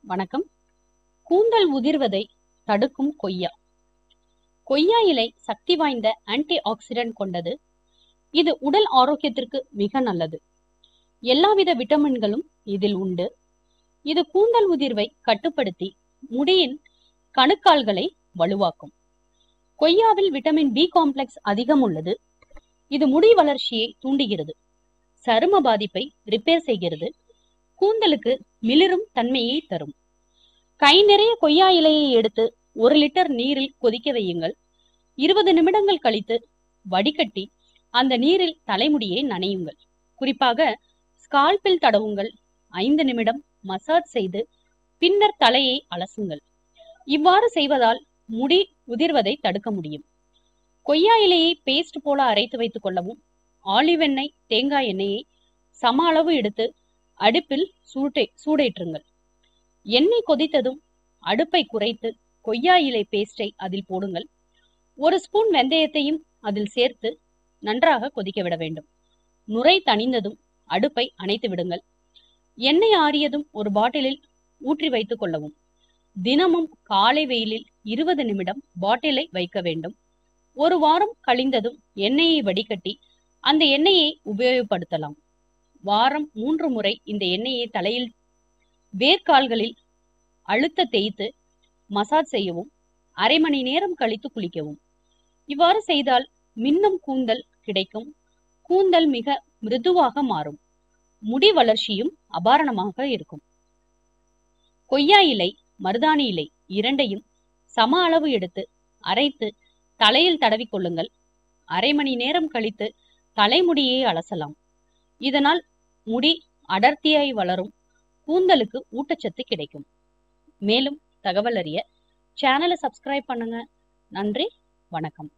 வணக்கம். கூந்தல் உதிர்வதை தடுக்கும் கொய்யா. கொய்யா இலை சக்தி வாய்ந்த ஆன்டி ஆக்சிடென்ட் கொண்டது. இது உடல் ஆரோக்கியத்திற்கு மிக நல்லது. எல்லாவித விட்டமின்களும் இதில் உண்டு. இது கூந்தல் உதிர்வை கட்டுப்படுத்தி முடியின் கணுக்கால்களை வலுவாக்கும். கொய்யாவில் விட்டமின் பி காம்ப்ளெக்ஸ் அதிகம் உள்ளது. இது முடி வளர்ச்சியை தூண்டுகிறது, சரும பாதிப்பை ரிப்பேர் செய்கிறது, கூந்தலுக்கு மிளிரும் தன்மையை தரும். கை நிறைய கொய்யா இலையை எடுத்து 1 லிட்டர் நீரில் கொதிக்க வையுங்கள். 20 நிமிடங்கள் கழித்து வடிகட்டி அந்த நீரில் தலைமுடியை நனையுங்கள். குறிப்பாக ஸ்கால்பில் தடவுங்கள். 5 நிமிடம் மசாஜ் செய்து பின்னர் தலையை அலசுங்கள். இவ்வாறு செய்வதால் முடி உதிர்வதை தடுக்க முடியும். கொய்யா இலையை பேஸ்ட் போல அரைத்து வைத்துக் கொள்ளவும். ஆலிவ் எண்ணெய், தேங்காய் எண்ணெயை சம அளவு எடுத்து அடுப்பில் சூடேற்றுங்கள். எண்ணெய் கொதித்ததும் அடுப்பை குறைத்து கொய்யா இலை பேஸ்டை அதில் போடுங்கள். 1 ஸ்பூன் வெந்தயத்தையும் அதில் சேர்த்து நன்றாக கொதிக்க விட வேண்டும். நுரை தணிந்ததும் அடுப்பை அணைத்து விடுங்கள். எண்ணெய் ஆறியதும் ஒரு பாட்டிலில் ஊற்றி வைத்துக் கொள்ளவும். தினமும் காலை வெயிலில் 20 நிமிடம் பாட்டிலை வைக்க வேண்டும். 1 வாரம் கழிந்ததும் எண்ணெயை வடிகட்டி அந்த எண்ணெயை உபயோகப்படுத்தலாம். வாரம் 3 முறை இந்த எண்ணெயை தலையில் வேர்க்கால்களில் அழுத்த தேய்த்து மசாஜ் செய்யவும். அரை மணி நேரம் கழித்து குளிக்கவும். இவ்வாறு செய்தால் மின்னும் கூந்தல் கிடைக்கும். கூந்தல் மிக மிருதுவாக மாறும். முடி வளர்ச்சியும் அபாரணமாக இருக்கும். கொய்யா இலை, மருதாணி இலை இரண்டையும் சம அளவு எடுத்து அரைத்து தலையில் தடவி கொள்ளுங்கள். அரை மணி நேரம் கழித்து தலைமுடியை அலசலாம். இதனால் முடி அடர்த்தியாய் வளரும். கூந்தலுக்கு ஊட்டச்சத்து கிடைக்கும். மேலும் தகவல் அறிய சேனலை சப்ஸ்கிரைப் பண்ணுங்க. நன்றி, வணக்கம்.